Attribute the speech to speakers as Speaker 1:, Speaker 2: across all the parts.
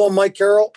Speaker 1: still on, Mike Carroll?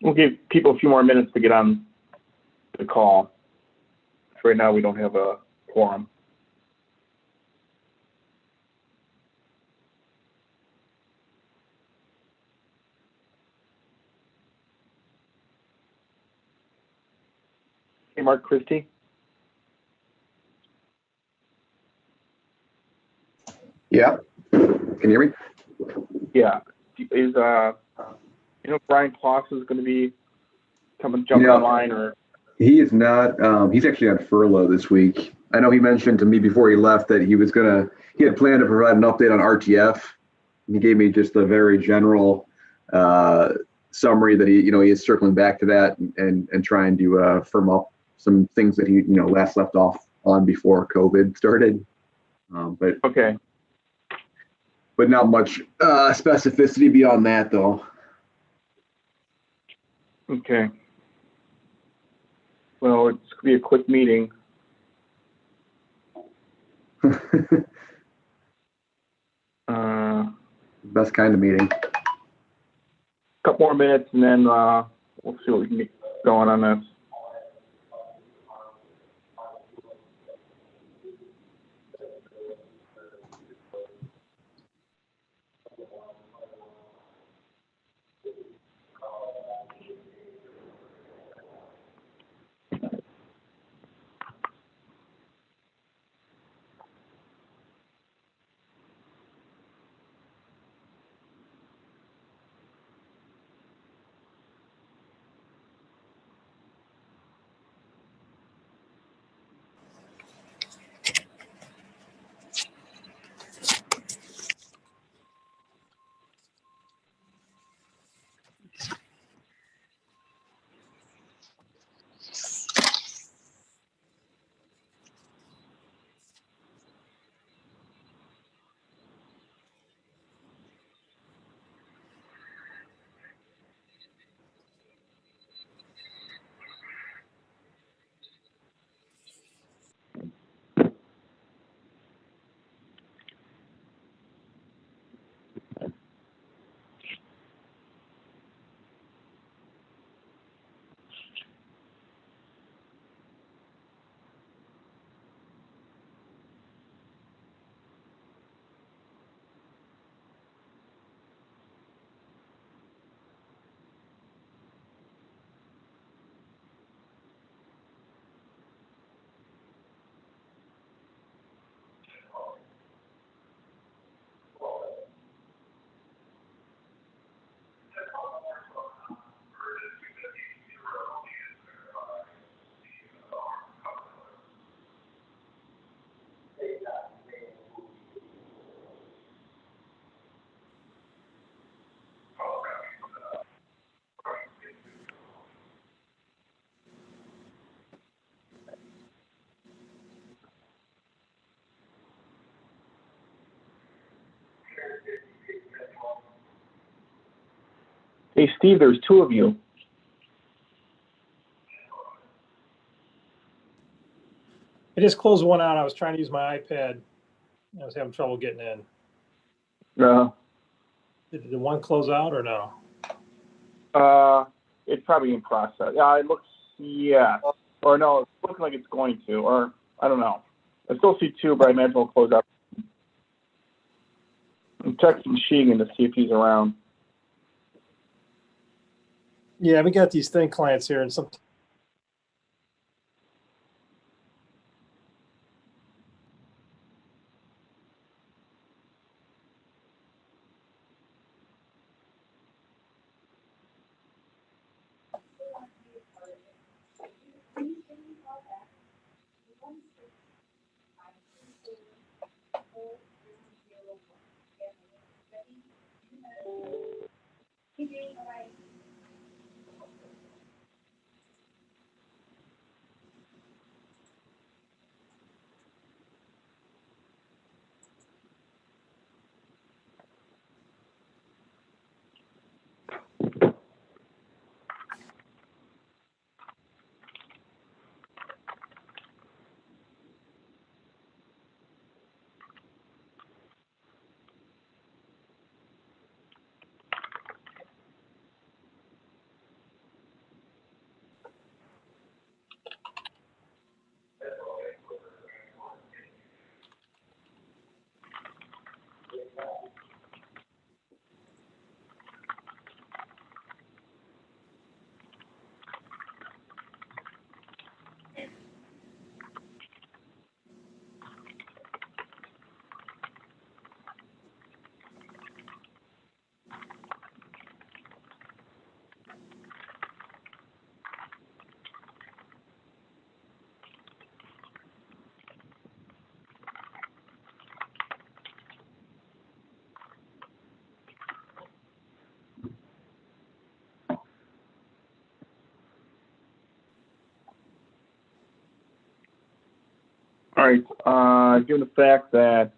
Speaker 2: We'll give people a few more minutes to get on the call. Right now, we don't have a quorum. Hey, Mark Christie.
Speaker 3: Yeah. Can you hear me?
Speaker 2: Yeah. Is Brian Kloss is going to be jumping online, or?
Speaker 3: He is not. He's actually on furlough this week. I know he mentioned to me before he left that he had planned to provide an update on RTF. He gave me just a very general summary that he is circling back to that and trying to firm up some things that he last left off on before COVID started. But
Speaker 2: okay.
Speaker 3: But not much specificity beyond that, though.
Speaker 2: Okay. Well, it's going to be a quick meeting.
Speaker 3: Best kind of meeting.
Speaker 2: Couple more minutes, and then we'll see what we can get going on this. Hey, Steve, there's two of you.
Speaker 4: I just closed one out. I was trying to use my iPad. I was having trouble getting in. Did the one close out or no?
Speaker 2: It's probably in process. Yeah, it looks, yeah. Or no, it's looking like it's going to. Or I don't know. I still see 2, but I imagine we'll close out. I'm texting Sheegan to see if he's around.
Speaker 4: Yeah, we got these thin clients here, and some.
Speaker 2: All right. Given the fact that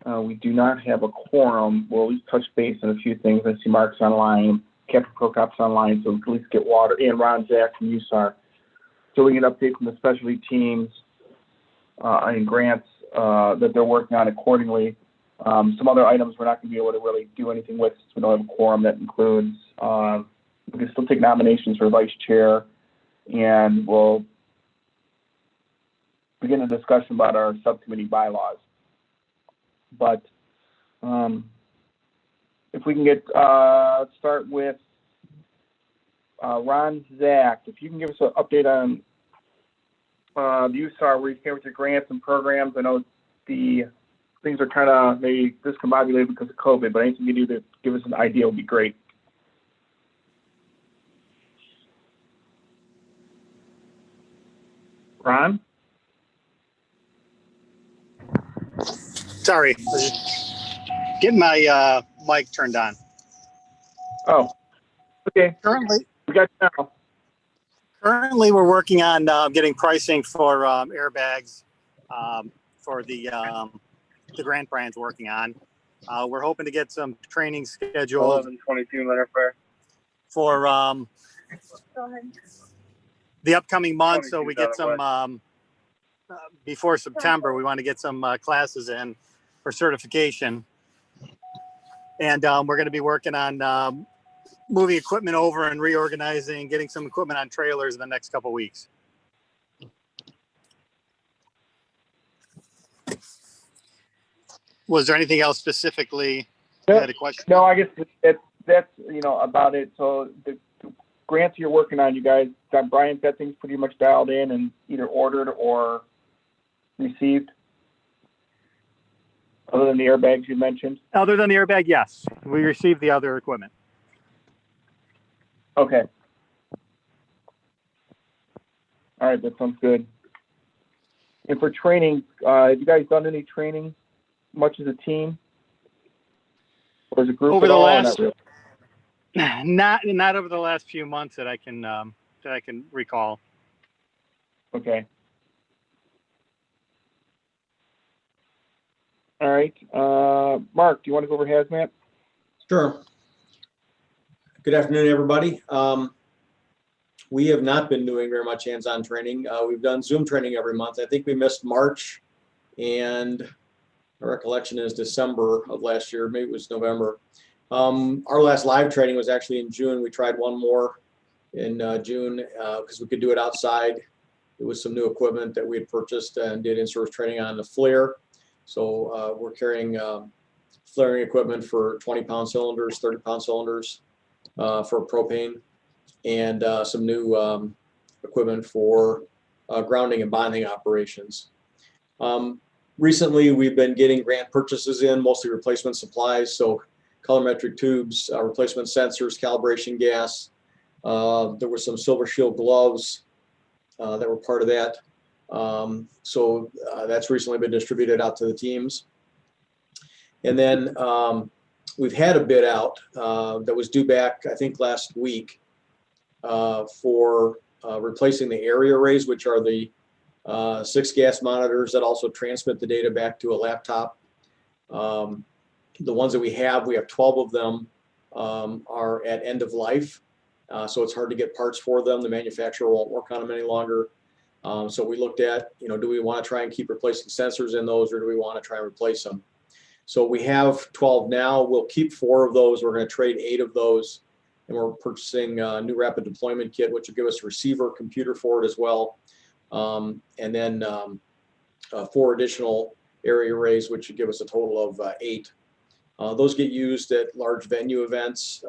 Speaker 2: we do not have a quorum, we'll at least touch base on a few things. I see Mark's online, Captain Prokop's online, so at least get water, and Ron Zach from USAR. So we get an update from the specialty teams and grants that they're working on accordingly. Some other items we're not going to be able to really do anything with since we don't have a quorum. That includes we can still take nominations for vice chair, and we'll begin a discussion about our subcommittee bylaws. But if we can get start with Ron Zach, if you can give us an update on the USAR, where you came with your grants and programs. I know the things are kind of maybe discombobulated because of COVID, but anything you do to give us an idea would be great. Ron?
Speaker 1: Sorry, getting my mic turned on.
Speaker 2: Oh, okay.
Speaker 1: Currently,
Speaker 2: We got you now.
Speaker 1: Currently, we're working on getting pricing for airbags for the grant Brian's working on. We're hoping to get some training scheduled
Speaker 2: 11/22 letter fare.
Speaker 1: for the upcoming month, so we get some before September. We want to get some classes in for certification, and we're going to be working on moving equipment over and reorganizing, getting some equipment on trailers in the next couple of weeks. Was there anything else specifically you had a question?
Speaker 2: No, I guess that's about it. So the grants you're working on, you guys, Brian's got things pretty much dialed in and either ordered or received, other than the airbags you mentioned?
Speaker 1: Other than the airbag, yes. We received the other equipment.
Speaker 2: Okay. All right, that sounds good. And for training, have you guys done any training much as a team? Or as a group?
Speaker 1: Over
Speaker 2: at
Speaker 1: the
Speaker 2: all, or
Speaker 1: last,
Speaker 2: not really?
Speaker 1: not over the last few months that I can recall.
Speaker 2: Okay. All right. Mark, do you want to go over hazmat?
Speaker 5: Sure. Good afternoon, everybody. We have not been doing very much hands-on training. We've done Zoom training every month. I think we missed March, and my recollection is December of last year. Maybe it was November. Our last live training was actually in June. We tried one more in June because we could do it outside It was some new equipment that we had purchased and did in-service training on the flare. So we're carrying flaring equipment for 20-pound cylinders, 30-pound cylinders for propane, and some new equipment for grounding and bonding operations. Recently, we've been getting grant purchases in, mostly replacement supplies. So colorimetric tubes, replacement sensors, calibration gas. There were some Silver Shield gloves that were part of that. So that's recently been distributed out to the teams. And then we've had a bid out that was due back, I think, last week for replacing the area arrays, which are the 6 gas monitors that also transmit the data back to a laptop. The ones that we have 12 of them are at end of life. So it's hard to get parts for them. The manufacturer won't work on them any longer. So we looked at, do we want to try and keep replacing sensors in those, or do we want to try and replace them? So we have 12 now. We'll keep 4 of those. We're going to trade 8 of those. And we're purchasing a new rapid deployment kit, which will give us a receiver computer for it as well. And then 4 additional area arrays, which would give us a total of 8. Those get used at large venue events.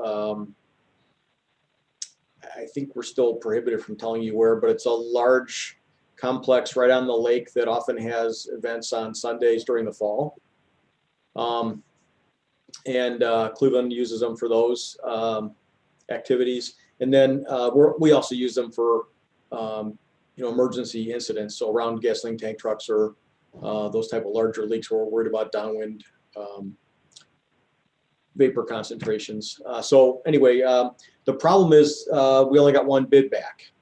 Speaker 5: I think we're still prohibited from telling you where, but it's a large complex right on the lake that often has events on Sundays during the fall. And Cleveland uses them for those activities. And then we also use them for emergency incidents. So around gasoline tank trucks or those type of larger leaks where we're worried about downwind vapor concentrations. So anyway, the problem is we only got 1 bid back,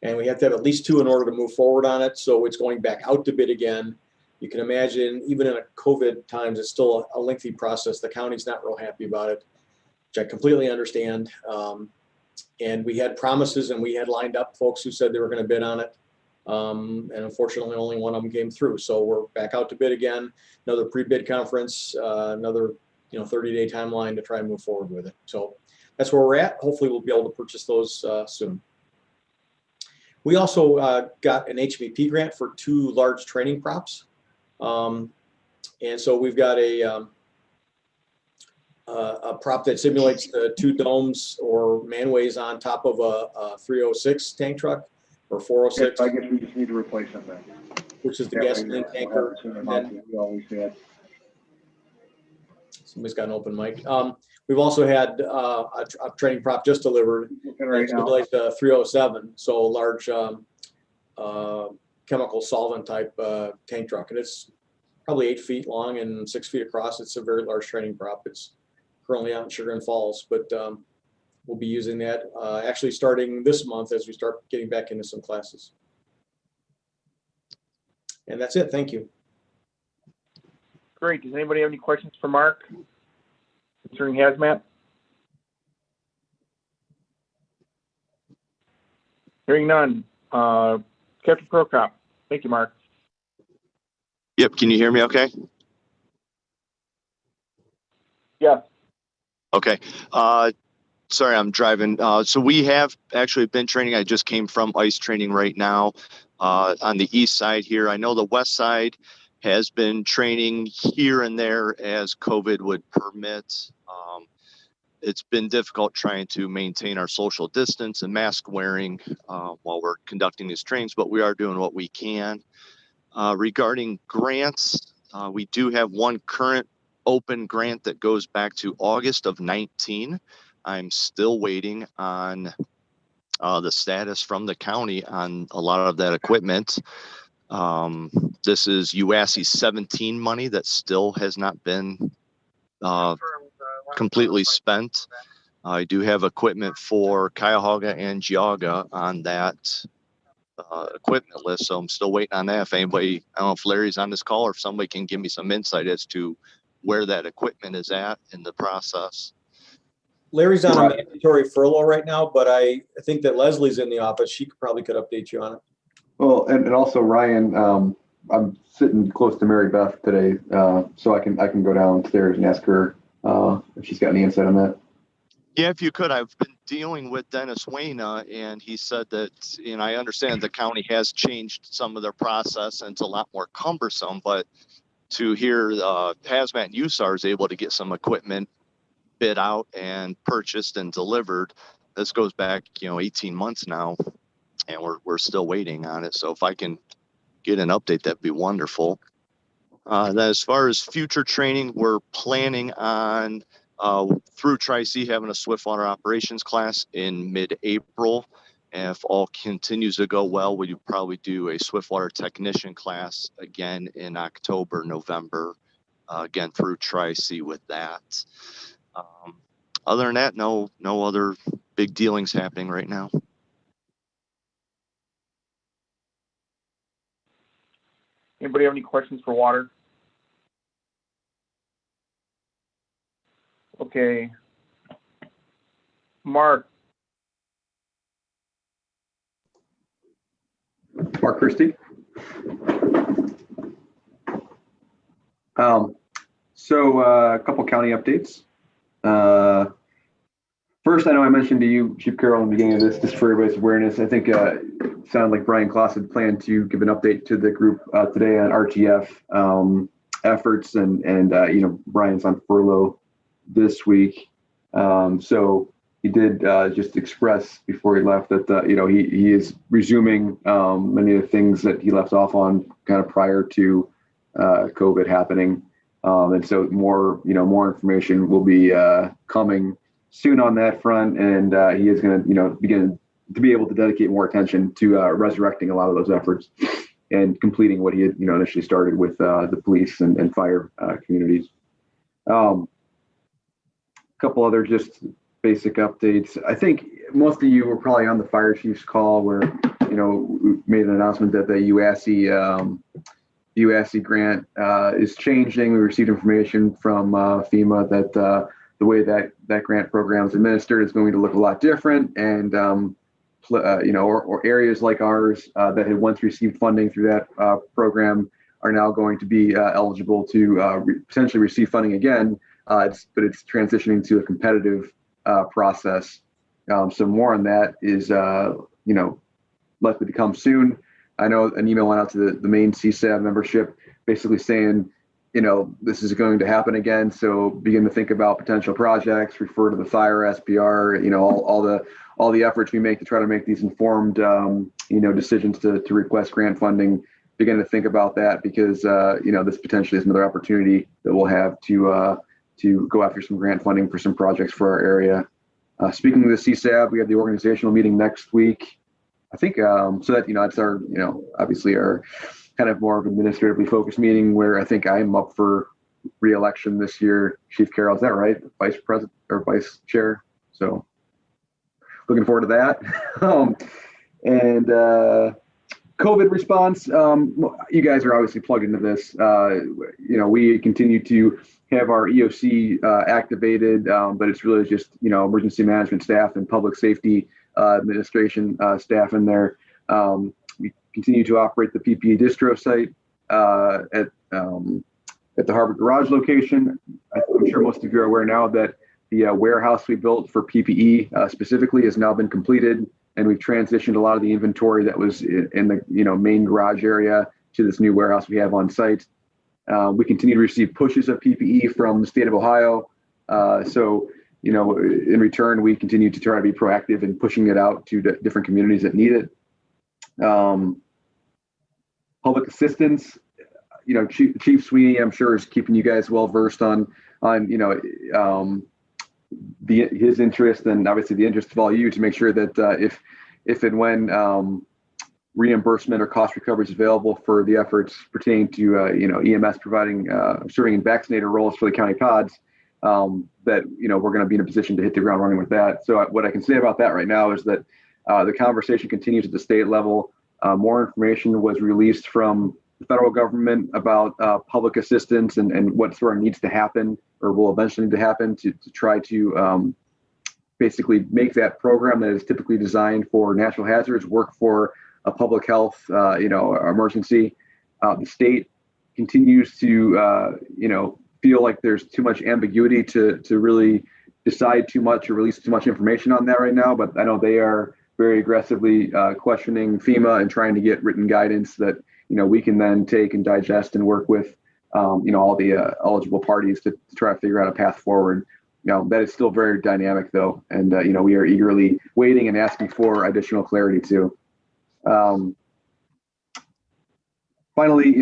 Speaker 5: and we have to have at least 2 in order to move forward on it. So it's going back out to bid again. You can imagine, even in a COVID times, it's still a lengthy process. The county's not real happy about it, which I completely understand. And we had promises, and we had lined up folks who said they were going to bid on it. And unfortunately, only one of them came through. So we're back out to bid again, another pre-bid conference, another 30-day timeline to try and move forward with it. So that's where we're at. Hopefully we'll be able to purchase those soon. We also got an HVP grant for 2 large training props. And so we've got a prop that simulates the 2 domes or manways on top of a 306 tank truck or 406.
Speaker 2: I guess we just need to replace them then.
Speaker 5: Which is the gasoline tanker.
Speaker 2: We always had.
Speaker 5: Somebody's got an open mic. We've also had a training prop just delivered.
Speaker 2: Right now.
Speaker 5: Like the 307, so large chemical solvent type tank truck, and it's probably 8 feet long and 6 feet across. It's a very large training prop. It's currently out in Sugar Falls, but we'll be using that actually starting this month as we start getting back into some classes. And that's it. Thank you.
Speaker 2: Great. Does anybody have any questions for Mark concerning hazmat? Hearing none. Captain Prokop. Thank you, Mark.
Speaker 6: Yep. Can you hear me okay?
Speaker 2: Yeah.
Speaker 6: Okay. Sorry, I'm driving. So we have actually been training. I just came from ice training right now on the east side here. I know the west side has been training here and there as COVID would permit. It's been difficult trying to maintain our social distance and mask wearing while we're conducting these trainings, but we are doing what we can. Regarding grants, we do have one current open grant that goes back to August of 19. I'm still waiting on the status from the county on a lot of that equipment. This is UASC 17 money that still has not been completely spent. I do have equipment for Cuyahoga and Geauga on that equipment list, so I'm still waiting on that. If anybody, I don't know if Larry's on this call or if somebody can give me some insight as to where that equipment is at in the process.
Speaker 5: Larry's on a mandatory furlough right now, but I think that Leslie's in the office. She probably could update you on it.
Speaker 3: Well, and also Ryan, I'm sitting close to Mary Beth today, so I can go downstairs and ask her if she's got any insight on that.
Speaker 6: Yeah, if you could, I've been dealing with Dennis Wayna, and he said that, and I understand the county has changed some of their process and it's a lot more cumbersome, but to hear Hazmat and USAR is able to get some equipment bid out and purchased and delivered. This goes back, 18 months now, and we're still waiting on it. So if I can get an update, that'd be wonderful. Then as far as future training, we're planning on through Tri-C having a Swiftwater operations class in mid-April. And if all continues to go well, we'll probably do a Swiftwater technician class again in October, November, again through Tri-C with that. Other than that, no other big dealings happening right now.
Speaker 2: Anybody have any questions for water? Okay. Mark,
Speaker 3: Mark Christie. So a couple county updates. First, I know I mentioned to you, Chief Carroll, in the beginning of this, just for everybody's awareness, I think it sounded like Brian Kloss had planned to give an update to the group today on RTF efforts, and Brian's on furlough this week. So he did just express before he left that, he is resuming many of the things that he left off on kind of prior to COVID happening. And so more information will be coming soon on that front. And he is going to, begin to be able to dedicate more attention to resurrecting a lot of those efforts and completing what he had, initially started with the police and fire communities. A couple other just basic updates. I think most of you were probably on the fire chief's call where, we made an announcement that the UASC grant is changing. We received information from FEMA that the way that grant program is administered is going to look a lot different, and or areas like ours that had once received funding through that program are now going to be eligible to potentially receive funding again. But it's transitioning to a competitive process. So more on that is likely to come soon. I know an email went out to the main CCESAB membership basically saying, this is going to happen again. So begin to think about potential projects, refer to the fire SPR, all the efforts we make to try to make these informed, decisions to request grant funding. Begin to think about that because, this potentially is another opportunity that we'll have to go after some grant funding for some projects for our area. Speaking of the CCESAB, we have the organizational meeting next week. I think so that it's our obviously our kind of more of administratively focused meeting where I think I'm up for re-election this year. Chief Carroll, is that right? Vice President or Vice Chair? So looking forward to that. And COVID response. You guys are obviously plugged into this. We continue to have our EOC activated, but it's really just emergency management staff and public safety administration staff in there. We continue to operate the PPE distro site at the Harbor Garage location. I'm sure most of you are aware now that the warehouse we built for PPE specifically has now been completed, and we've transitioned a lot of the inventory that was in the main garage area to this new warehouse we have on site. We continue to receive pushes of PPE from the state of Ohio. So in return, we continue to try to be proactive in pushing it out to different communities that need it. Public assistance, Chief Sweeney, I'm sure, is keeping you guys well versed on his interest and obviously the interest of all you to make sure that if and when reimbursement or cost recovery is available for the efforts pertaining to EMS providing serving in vaccinator roles for the county pods, that we're going to be in a position to hit the ground running with that. So what I can say about that right now is that the conversation continues at the state level. More information was released from the federal government about public assistance and what sort of needs to happen or will eventually need to happen to try to basically make that program that is typically designed for natural hazards work for a public health emergency. The state continues to feel like there's too much ambiguity to really decide too much or release too much information on that right now, but I know they are very aggressively questioning FEMA and trying to get written guidance that, we can then take and digest and work with, all the eligible parties to try to figure out a path forward. That is still very dynamic though. And, we are eagerly waiting and asking for additional clarity too. Finally,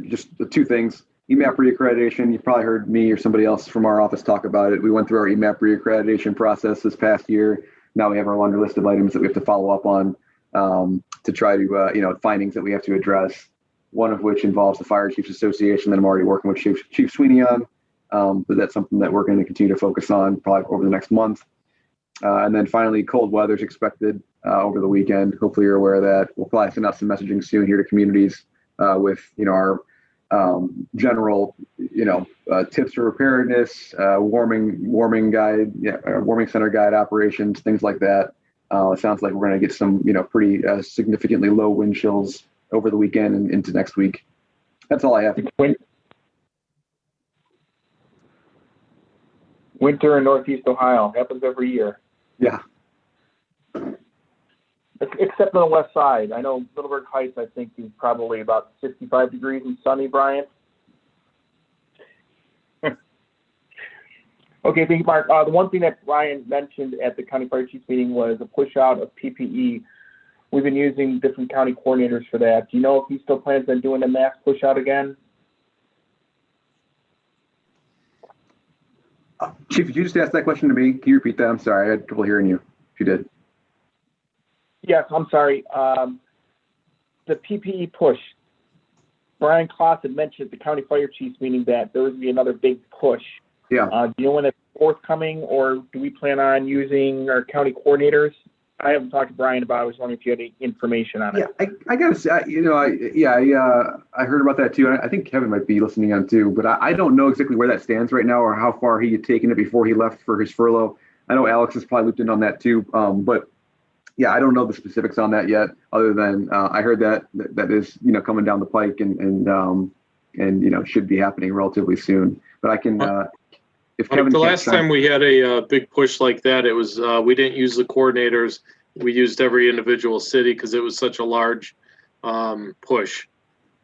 Speaker 3: just the two things. EMAP reaccreditation, you've probably heard me or somebody else from our office talk about it. We went through our EMAP reaccreditation process this past year. Now we have our laundry list of items that we have to follow up on to try to, findings that we have to address, one of which involves the Fire Chiefs Association that I'm already working with Chief Sweeney on. But that's something that we're going to continue to focus on probably over the next month. And then finally, cold weather is expected over the weekend. Hopefully you're aware of that. We'll probably send out some messaging soon here to communities with, our general, tips for preparedness, warming guide, warming center guide operations, things like that. It sounds like we're going to get some, pretty significantly low wind chills over the weekend and into next week. That's all I have.
Speaker 2: Winter in Northeast Ohio happens every year.
Speaker 3: Yeah.
Speaker 2: Except on the west side. I know Middleburg Heights, I think, is probably about 65 degrees and sunny, Brian. Okay, thank you, Mark. The one thing that Brian mentioned at the County Fire Chiefs meeting was a push out of PPE. We've been using different county coordinators for that. Do you know if he still plans on doing a mass push out again?
Speaker 3: Chief, did you just ask that question to me? Can you repeat that? I'm sorry, I had trouble hearing you. If you did.
Speaker 2: Yes, I'm sorry. The PPE push. Brian Kloss had mentioned at the County Fire Chiefs meeting that there was going to be another big push.
Speaker 3: Yeah.
Speaker 2: Do you know when it's forthcoming, or do we plan on using our county coordinators? I haven't talked to Brian about it. I was wondering if you had any information on it.
Speaker 3: Yeah, I gotta say, I heard about that too. And I think Kevin might be listening on too, but I don't know exactly where that stands right now or how far he had taken it before he left for his furlough. I know Alex is probably looped in on that too. But yeah, I don't know the specifics on that yet, other than I heard that is, coming down the pike and should be happening relatively soon. But I can, if Kevin
Speaker 7: the last time we had a big push like that, it was we didn't use the coordinators. We used every individual city because it was such a large push.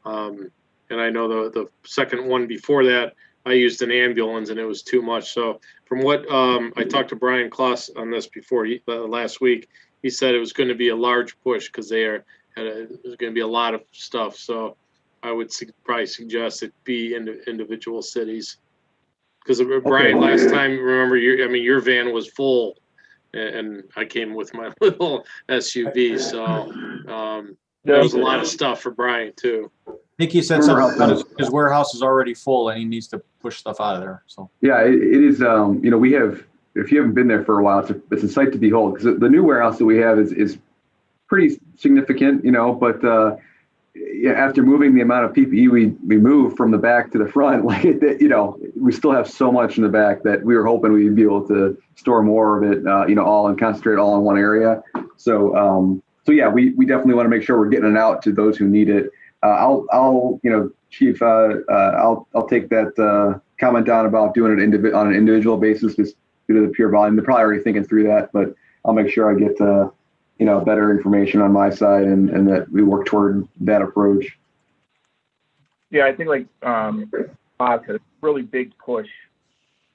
Speaker 7: And I know the second one before that, I used an ambulance and it was too much. So from what I talked to Brian Kloss on this before last week, he said it was going to be a large push because there's going to be a lot of stuff. So I would probably suggest it be individual cities. Because Brian, last time, remember, your van was full, and I came with my little SUV, so there was a lot of stuff for Brian too.
Speaker 5: I think he said something about his warehouse is already full, and he needs to push stuff out of there. So
Speaker 3: yeah, it is. We have. If you haven't been there for a while, it's a sight to behold. Because the new warehouse that we have is pretty significant, but. After moving the amount of PPE we moved from the back to the front, we still have so much in the back that we were hoping we'd be able to store more of it, all and concentrate all in one area. So yeah, we definitely want to make sure we're getting it out to those who need it. I'll Chief, I'll take that comment down about doing it on an individual basis just due to the pure volume. They're probably already thinking through that, but I'll make sure I get better information on my side and that we work toward that approach.
Speaker 2: Yeah, I think Bob said, a really big push.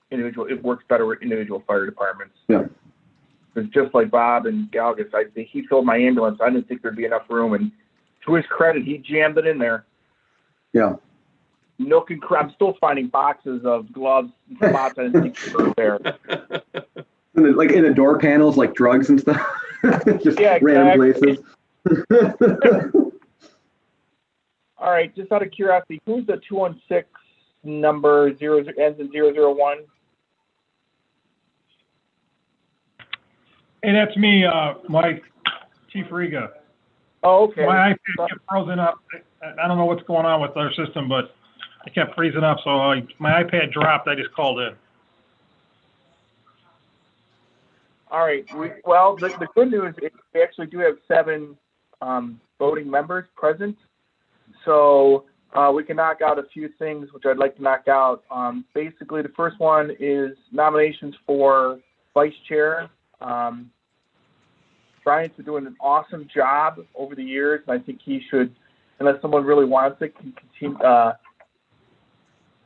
Speaker 2: It works better with individual fire departments.
Speaker 3: Yeah.
Speaker 2: Because just like Bob and Galgus, he filled my ambulance. I didn't think there'd be enough room, and to his credit, he jammed it in there.
Speaker 3: Yeah.
Speaker 2: Milk and I'm still finding boxes of gloves and spots I didn't think were there.
Speaker 3: Like in the door panels, like drugs and stuff. Just random places.
Speaker 2: All right, just out of curiosity, who's the 216 number ends in 001?
Speaker 4: Hey, that's me, Mike, Chief Riga.
Speaker 2: Oh, okay.
Speaker 4: My iPad kept frozen up. I don't know what's going on with our system, but it kept freezing up, so my iPad dropped. I just called in.
Speaker 2: All right. Well, the good news is we actually do have 7 voting members present. So we can knock out a few things, which I'd like to knock out. Basically, the first one is nominations for vice chair. Brian's been doing an awesome job over the years, and I think he should, unless someone really wants it, can continue.
Speaker 7: I'd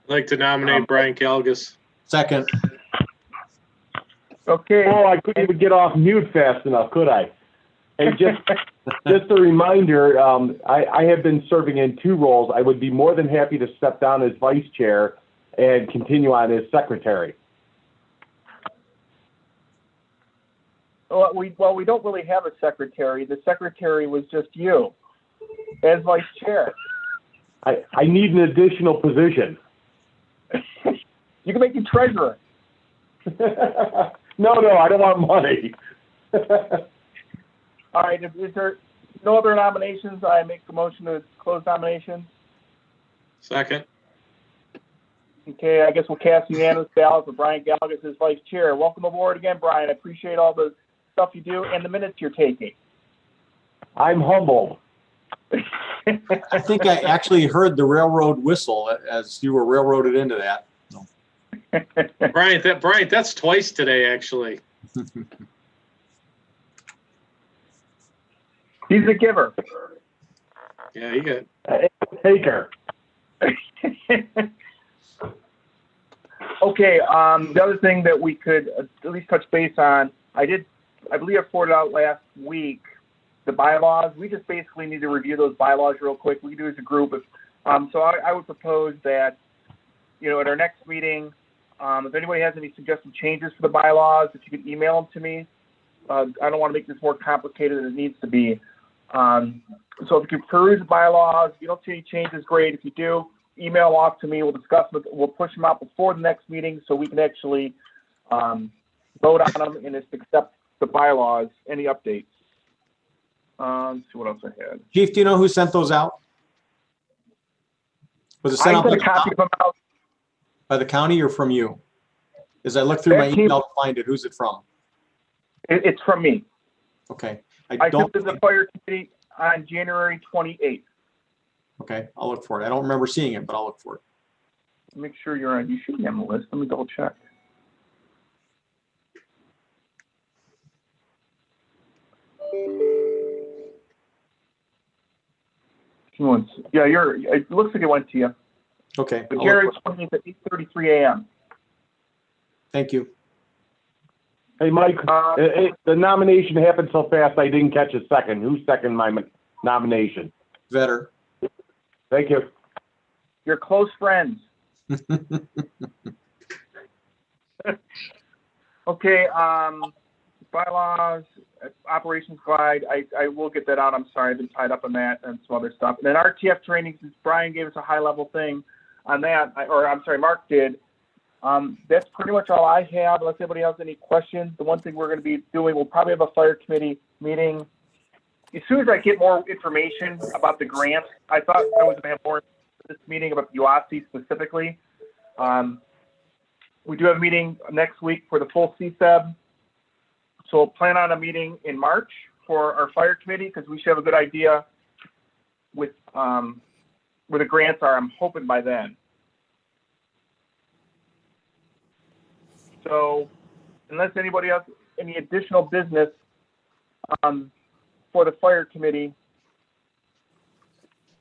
Speaker 7: like to nominate Brian Kalgus.
Speaker 5: Second.
Speaker 2: Okay.
Speaker 8: Oh, I couldn't even get off mute fast enough, could I? And just a reminder, I have been serving in 2 roles. I would be more than happy to step down as vice chair and continue on as secretary.
Speaker 2: Well, we don't really have a secretary. The secretary was just you as vice chair.
Speaker 8: I need an additional position.
Speaker 2: You can make you treasurer.
Speaker 8: No, I don't want money.
Speaker 2: All right, is there no other nominations? I make a motion to close nominations.
Speaker 7: Second.
Speaker 2: Okay, I guess we'll cast unanimous ballot for Brian Galgus as vice chair. Welcome aboard again, Brian. I appreciate all the stuff you do and the minutes you're taking.
Speaker 8: I'm humbled.
Speaker 5: I think I actually heard the railroad whistle as you were railroaded into that.
Speaker 7: Brian, that's twice today, actually.
Speaker 2: He's a giver.
Speaker 7: Yeah, you got.
Speaker 8: Taker.
Speaker 2: Okay, the other thing that we could at least touch base on, I believe I forwarded out last week, the bylaws. We just basically need to review those bylaws real quick. We can do it as a group. So I would propose that, at our next meeting, if anybody has any suggested changes for the bylaws, if you could email them to me. I don't want to make this more complicated than it needs to be. So if you can peruse the bylaws, if you don't see any changes, great. If you do, email off to me. We'll discuss them. We'll push them out before the next meeting so we can actually vote on them and just accept the bylaws. Any updates? Let's see what else I had.
Speaker 5: Chief, do you know who sent those out? Was it sent
Speaker 2: I
Speaker 5: out
Speaker 2: sent a copy of them out.
Speaker 5: by the county or from you? As I look through my email to find it, who's it from?
Speaker 2: It's from me.
Speaker 5: Okay.
Speaker 2: I sent it to the fire committee on January 28th.
Speaker 5: Okay, I'll look for it. I don't remember seeing it, but I'll look for it.
Speaker 2: Make sure you're on. You should be on the list. Let me double check. Yeah, it looks like it went to you.
Speaker 5: Okay.
Speaker 2: But
Speaker 5: I'll
Speaker 2: January
Speaker 5: look for it.
Speaker 2: 20th at 8:33 a.m.
Speaker 5: Thank you.
Speaker 8: Hey, Mike, the nomination happened so fast I didn't catch a second. Who seconded my nomination?
Speaker 5: Vetter.
Speaker 8: Thank you.
Speaker 2: You're close friends. Okay, bylaws, operations guide. I will get that out. I'm sorry, I've been tied up on that and some other stuff. And then RTF training, since Brian gave us a high level thing on that, Mark did. That's pretty much all I have. Unless anybody has any questions, the one thing we're going to be doing, we'll probably have a fire committee meeting. As soon as I get more information about the grants, I thought I was going to have more this meeting about UASI specifically. We do have a meeting next week for the full CCESAB. So we'll plan on a meeting in March for our fire committee because we should have a good idea with where the grants are. I'm hoping by then. So unless anybody else, any additional business for the fire committee,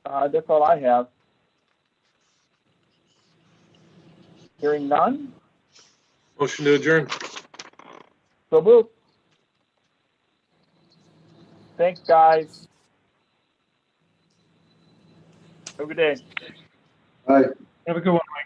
Speaker 2: that's all I have. Hearing none.
Speaker 7: Motion to adjourn.
Speaker 2: So move. Thanks, guys. Have a good day.
Speaker 3: Hi.
Speaker 4: Have a good one, Mike.